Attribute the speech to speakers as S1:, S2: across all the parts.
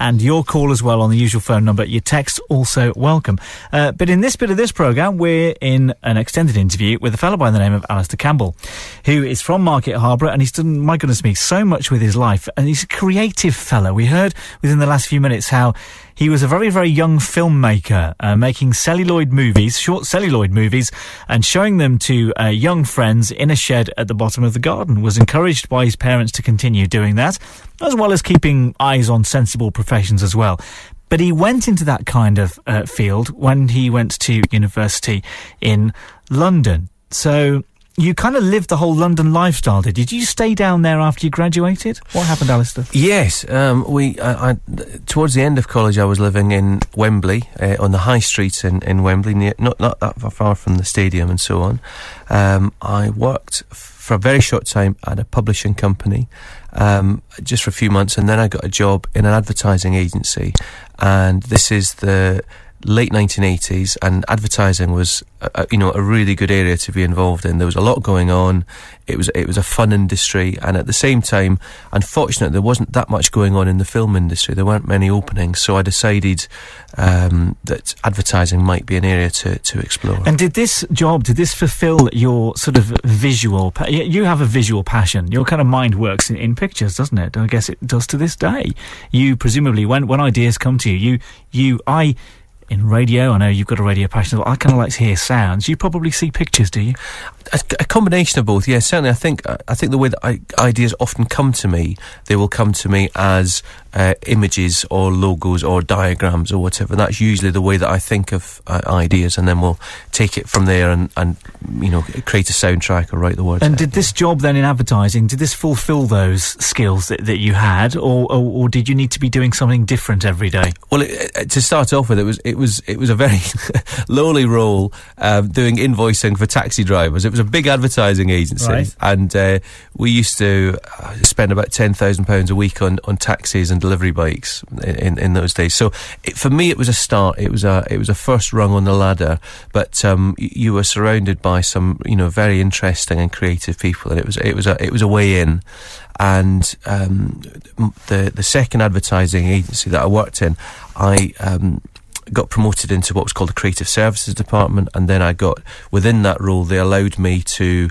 S1: and your call as well on the usual phone number. Your text also welcome. But in this bit of this programme, we're in an extended interview with a fellow by the name of Alastair Campbell, who is from Market Harborough, and he's done, my goodness me, so much with his life. And he's a creative fellow. We heard within the last few minutes how he was a very, very young filmmaker, making celluloid movies, short celluloid movies, and showing them to young friends in a shed at the bottom of the garden. Was encouraged by his parents to continue doing that, as well as keeping eyes on sensible professions as well. But he went into that kind of field when he went to university in London. So you kind of lived the whole London lifestyle, did you? Stay down there after you graduated? What happened, Alastair?
S2: Yes, I towards the end of college I was living in Wembley, on the high street in Wembley, not that far from the stadium and so on. I worked for a very short time at a publishing company, just for a few months, and then I got a job in an advertising agency, and this is the late 1980s, and advertising was a really good area to be involved in. There was a lot going on. It was a fun industry, and at the same time, unfortunately, there wasn't that much going on in the film industry. There weren't many openings, so I decided that advertising might be an area to explore.
S1: And did this fulfil your sort of visual? You have a visual passion. Your kind of mind works in pictures, doesn't it? I guess it does to this day. You presumably, when ideas come to you, in radio, I know you've got a radio passion. I kind of like to hear sounds. You probably see pictures, do you?
S2: A combination of both, yes. Certainly, I think the way that ideas often come to me, they will come to me as images or logos or diagrams or whatever. That's usually the way that I think of ideas, and then we'll take it from there and create a soundtrack or write the words.
S1: And did this job then in advertising, did this fulfil those skills that you had, or did you need to be doing something different every day?
S2: Well, to start off with, it was a very lowly role, doing invoicing for taxi drivers. It was a big advertising agency, right. And we used to spend about £10,000 a week on taxis and delivery bikes in those days. So for me, it was a start. It was a first rung on the ladder. But you were surrounded by some very interesting and creative people, and it was a way in. And the second advertising agency that I worked in, I got promoted into what was called the Creative Services Department, and then I got, within that role, they allowed me to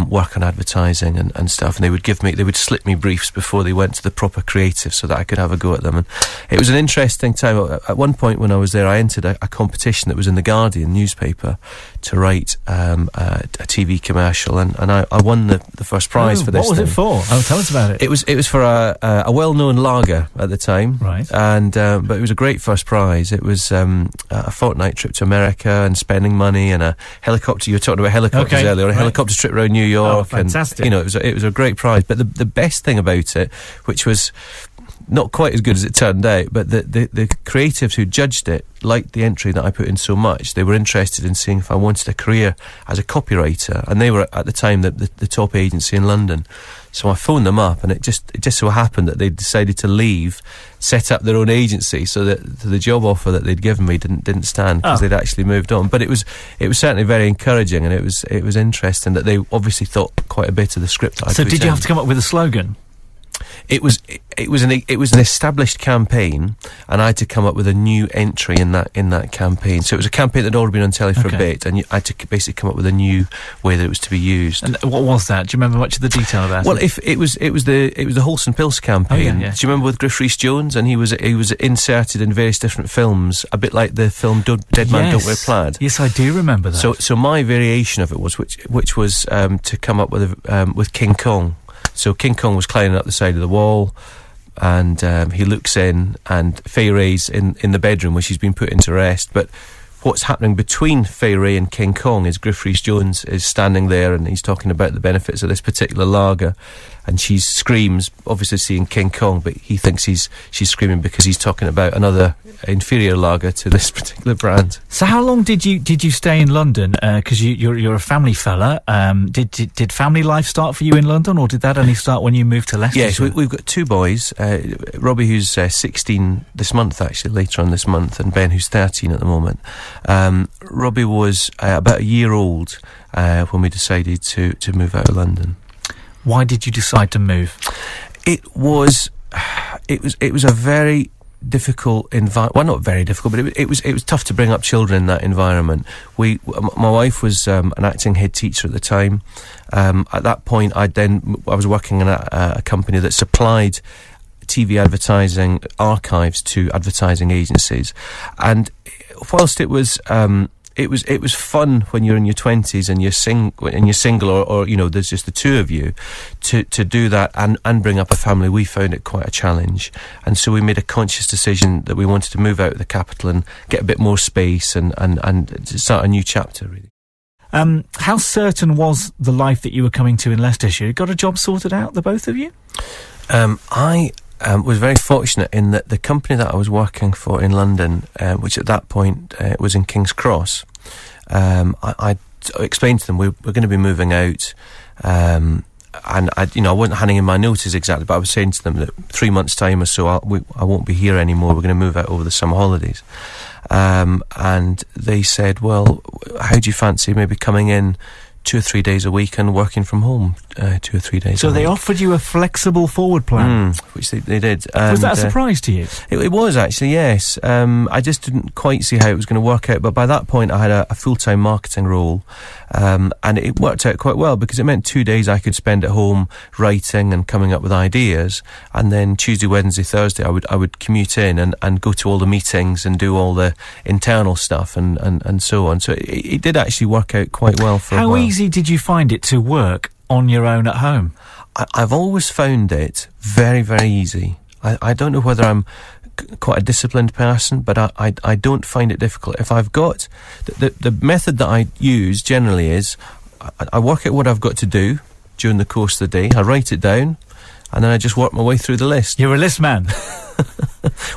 S2: work on advertising and stuff, and they would slip me briefs before they went to the proper creative so that I could have a go at them. And it was an interesting time. At one point when I was there, I entered a competition that was in the Guardian newspaper to write a TV commercial, and I won the first prize for this.
S1: What was it for? Tell us about it.
S2: It was for a well-known lager at the time,
S1: right?
S2: And but it was a great first prize. It was a fortnight trip to America and spending money, and a helicopter. You were talking about helicopters earlier. A helicopter trip around New York.
S1: Oh, fantastic!
S2: And, it was a great prize. But the best thing about it, which was not quite as good as it turned out, but the creatives who judged it liked the entry that I put in so much. They were interested in seeing if I wanted a career as a copywriter, and they were at the time the top agency in London. So I phoned them up, and it just so happened that they decided to leave, set up their own agency, so that the job offer that they'd given me didn't stand, because they'd actually moved on. But it was certainly very encouraging, and it was interesting that they obviously thought quite a bit of the script I put in.
S1: So did you have to come up with a slogan?
S2: It was an established campaign, and I had to come up with a new entry in that campaign. So it was a campaign that had already been on telly for a bit, and I had to basically come up with a new way that it was to be used.
S1: And what was that? Do you remember much of the detail about it?
S2: Well, it was the Wholesome Pills campaign.
S1: Yeah.
S2: Do you remember with Griff Rhys-Jones? And he was inserted in various different films, a bit like the film Dead Man Don't Wear Plaid.
S1: Yes, I do remember that.
S2: So my variation of it was which was to come up with King Kong. So King Kong was climbing up the side of the wall, and he looks in, and Fay Wray's in the bedroom where she's been put into rest. But what's happening between Fay Wray and King Kong is Griff Rhys-Jones is standing there, and he's talking about the benefits of this particular lager, and she screams, obviously seeing King Kong, but he thinks she's screaming because he's talking about another inferior lager to this particular brand.
S1: So how long did you stay in London? Because you're a family fella. Did family life start for you in London, or did that only start when you moved to Leicester?
S2: Yes, we've got two boys. Robbie, who's 16 this month, actually, later on this month, and Ben, who's 13 at the moment. Robbie was about a year old when we decided to move out of London.
S1: Why did you decide to move?
S2: It was a very difficult environment. Well, not very difficult, but it was tough to bring up children in that environment. My wife was an acting head teacher at the time. At that point, I was working in a company that supplied TV advertising archives to advertising agencies, and whilst it was fun when you're in your 20s and you're single or there's just the two of you to do that and bring up a family. We found it quite a challenge, and so we made a conscious decision that we wanted to move out of the capital and get a bit more space and start a new chapter, really.
S1: How certain was the life that you were coming to in Leicestershire? You got a job sorted out, the both of you?
S2: I was very fortunate in that the company that I was working for in London, which at that point was in King's Cross, I explained to them we're going to be moving out, and I wasn't handing in my notice exactly, but I was saying to them that 3 months' time or so I won't be here anymore. We're going to move out over the summer holidays, and they said, "Well, how do you fancy maybe coming in 2 or 3 days a week and working from home 2 or 3 days a week?"
S1: So they offered you a flexible forward plan?
S2: Which they did.
S1: Was that a surprise to you?
S2: It was, actually, yes. I just didn't quite see how it was going to work out, but by that point I had a full-time marketing role, and it worked out quite well because it meant 2 days I could spend at home writing and coming up with ideas, and then Tuesday, Wednesday, Thursday I would commute in and go to all the meetings and do all the internal stuff and so on. So it did actually work out quite well for a while.
S1: How easy did you find it to work on your own at home?
S2: I've always found it very, very easy. I don't know whether I'm quite a disciplined person, but I don't find it difficult. If I've got... The method that I use generally is I work out what I've got to do during the course of the day, I write it down, and then I just work my way through the list.
S1: You're a list man.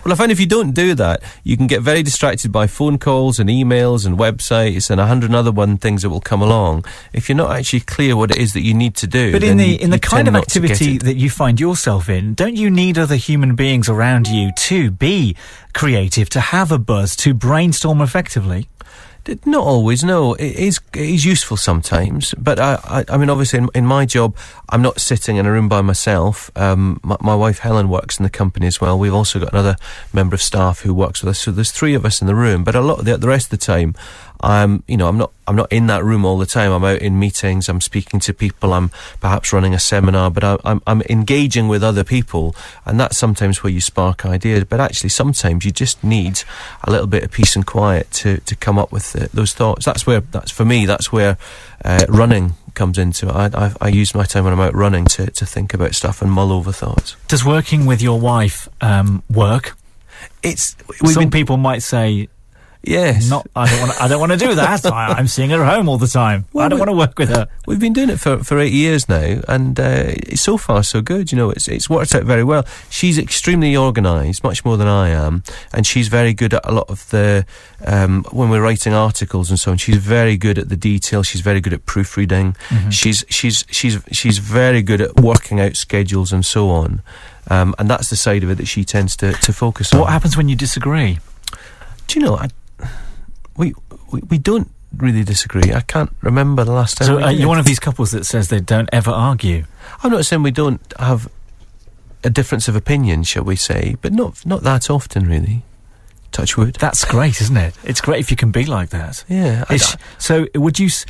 S2: Well, I find if you don't do that, you can get very distracted by phone calls and emails and websites and 100 other things that will come along. If you're not actually clear what it is that you need to do,
S1: but in the kind of activity that you find yourself in, don't you need other human beings around you to be creative, to have a buzz, to brainstorm effectively?
S2: Not always, no. It is useful sometimes, but I mean, obviously, in my job, I'm not sitting in a room by myself. My wife Helen works in the company as well. We've also got another member of staff who works with us, so there's 3 of us in the room. But a lot of the rest of the time, I'm not in that room all the time. I'm out in meetings. I'm speaking to people. I'm perhaps running a seminar, but I'm engaging with other people, and that's sometimes where you spark ideas. But actually, sometimes you just need a little bit of peace and quiet to come up with those thoughts. That's for me. That's where running comes into it. I use my time when I'm out running to think about stuff and mull over thoughts.
S1: Does working with your wife work? Some people might say,
S2: yes.
S1: I don't want to do that. I'm seeing her at home all the time. Well, I don't want to work with her.
S2: We've been doing it for 8 years now, and so far so good. It's worked out very well. She's extremely organised, much more than I am, and she's very good at a lot of the when we're writing articles and so on. She's very good at the detail. She's very good at proofreading. Mm-hmm. She's very good at working out schedules and so on. And that's the side of it that she tends to focus on.
S1: What happens when you disagree?
S2: Do you know, we don't really disagree. I can't remember the last time.
S1: So you're one of these couples that says they don't ever argue?
S2: I'm not saying we don't have a difference of opinion, shall we say, but not that often, really. Touch wood.
S1: That's great, isn't it? It's great if you can be like that.
S2: Yeah.
S1: So would you... so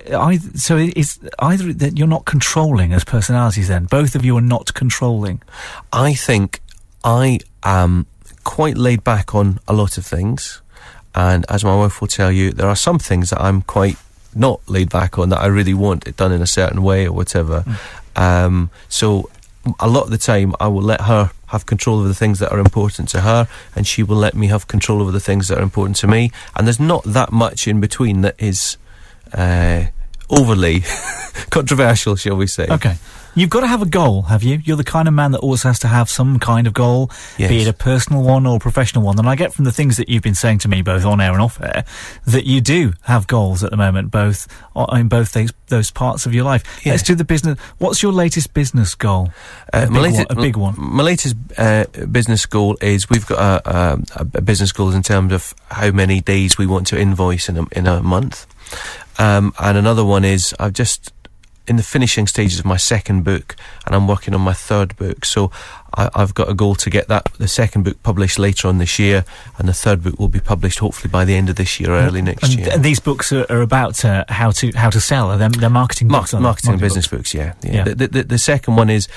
S1: it's either that you're not controlling as personalities then? Both of you are not controlling?
S2: I think I am quite laid back on a lot of things, and as my wife will tell you, there are some things that I'm quite not laid back on, that I really want it done in a certain way or whatever. So a lot of the time I will let her have control over the things that are important to her, and she will let me have control over the things that are important to me, and there's not that much in between that is overly controversial, shall we say.
S1: Okay. You've got to have a goal, have you? You're the kind of man that always has to have some kind of goal, yes, be it a personal one or a professional one. And I get from the things that you've been saying to me, both on air and off air, that you do have goals at the moment, both in both those parts of your life. Yeah. Let's do the business. What's your latest business goal? A big one. My
S2: latest business goal is we've got a business goal in terms of how many days we want to invoice in a month. And another one is I've just in the finishing stages of my second book, and I'm working on my third book. So I've got a goal to get the second book published later on this year, and the third book will be published hopefully by the end of this year or early next year.
S1: And these books are about how to sell. They're marketing books.
S2: Marketing and business books, yeah. The second one is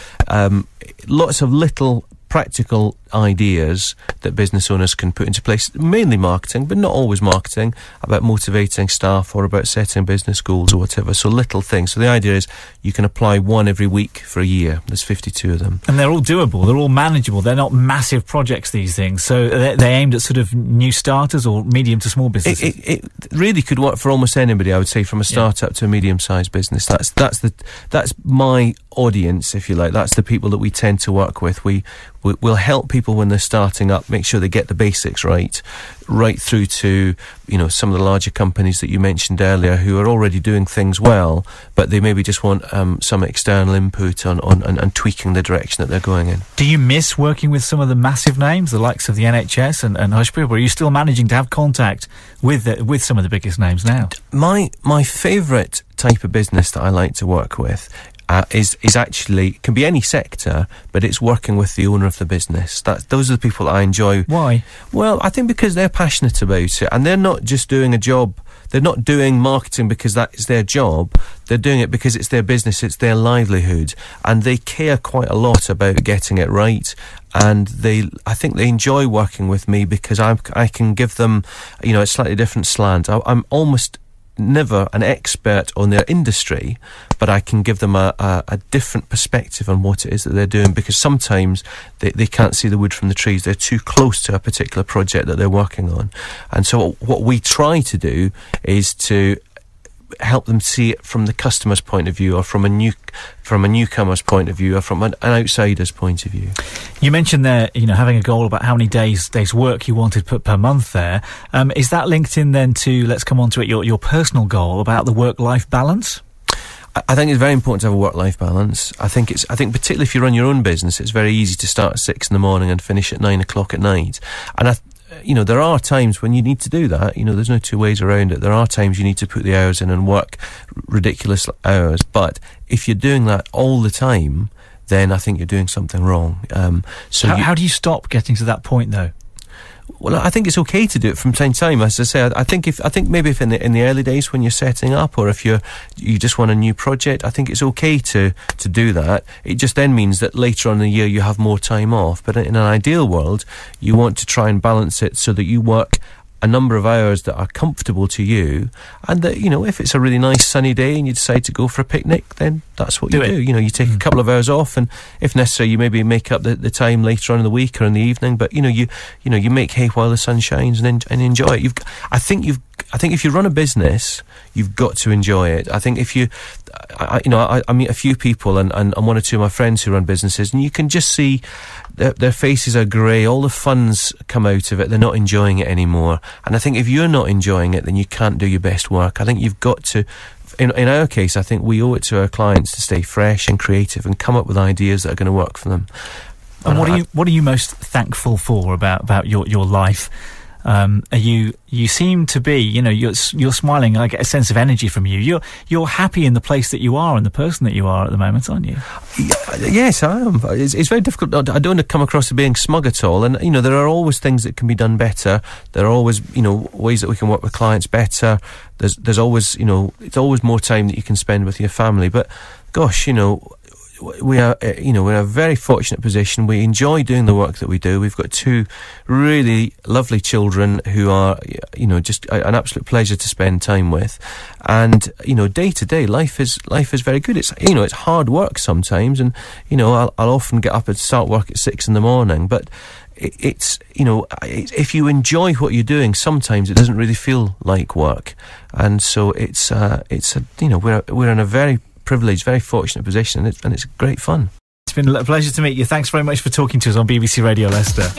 S2: lots of little practical ideas that business owners can put into place, mainly marketing, but not always marketing, about motivating staff or about setting business goals or whatever. So little things. So the idea is you can apply one every week for a year. There's 52 of them.
S1: And they're all doable. They're all manageable. They're not massive projects, these things. So they're aimed at sort of new starters or medium to small businesses.
S2: It really could work for almost anybody, I would say, from a startup to a medium-sized business. That's my audience, if you like. That's the people that we tend to work with. We'll help people when they're starting up, make sure they get the basics right through to, some of the larger companies that you mentioned earlier who are already doing things well, but they maybe just want some external input on tweaking the direction that they're going in.
S1: Do you miss working with some of the massive names, the likes of the NHS and Hushpuppi, or are you still managing to have contact with some of the biggest names now? My
S2: favourite type of business that I like to work with is actually, can be any sector, but it's working with the owner of the business. Those are the people that I enjoy.
S1: Why?
S2: Well, I think because they're passionate about it, and they're not just doing a job. They're not doing marketing because that is their job. They're doing it because it's their business, it's their livelihood, and they care quite a lot about getting it right. And I think they enjoy working with me because I can give them, a slightly different slant. I'm almost never an expert on their industry, but I can give them a different perspective on what it is that they're doing, because sometimes they can't see the wood from the trees. They're too close to a particular project that they're working on. And so what we try to do is to help them see it from the customer's point of view, or from a newcomer's point of view, or from an outsider's point of view.
S1: You mentioned there, having a goal about how many days work you wanted put per month there. Is that linked in then to, let's come on to it, your personal goal about the work-life balance?
S2: I think it's very important to have a work-life balance. I think particularly if you run your own business, it's very easy to start at 6 in the morning and finish at 9 o'clock at night. And there are times when you need to do that. There's no two ways around it. There are times you need to put the hours in and work ridiculous hours. But if you're doing that all the time, then I think you're doing something wrong.
S1: How do you stop getting to that point, though?
S2: Well, I think it's okay to do it from time to time. As I say, I think maybe if in the early days when you're setting up, or if you just want a new project, I think it's okay to do that. It just then means that later on in the year you have more time off. But in an ideal world, you want to try and balance it so that you work a number of hours that are comfortable to you, and that, if it's a really nice sunny day and you decide to go for a picnic, then that's what you do. You take a couple of hours off, and if necessary you maybe make up the time later on in the week or in the evening, but you make hay while the sun shines and enjoy it. I think if you run a business, you've got to enjoy it. I think if I meet a few people and one or two of my friends who run businesses, and you can just see their faces are grey, all the fun's come out of it, they're not enjoying it anymore. And I think if you're not enjoying it, then you can't do your best work. I think you've got to, in our case, I think we owe it to our clients to stay fresh and creative and come up with ideas that are going to work for them.
S1: And what are you most thankful for about your life? You seem to be, you're smiling. I get a sense of energy from you. You're happy in the place that you are and the person that you are at the moment, aren't you?
S2: Yes, I am. It's very difficult. I don't want to come across as being smug at all. And there are always things that can be done better. There are always ways that we can work with clients better. There's always it's always more time that you can spend with your family. But gosh, we are, we're in a very fortunate position. We enjoy doing the work that we do. We've got two really lovely children who are, just an absolute pleasure to spend time with. And, day to day, life is very good. It's, it's hard work sometimes. And, I'll often get up and start work at 6 in the morning. But it's, if you enjoy what you're doing, sometimes it doesn't really feel like work. And so we're in a very privileged, very fortunate position, and it's great fun.
S1: It's been a pleasure to meet you. Thanks very much for talking to us on BBC Radio Leicester.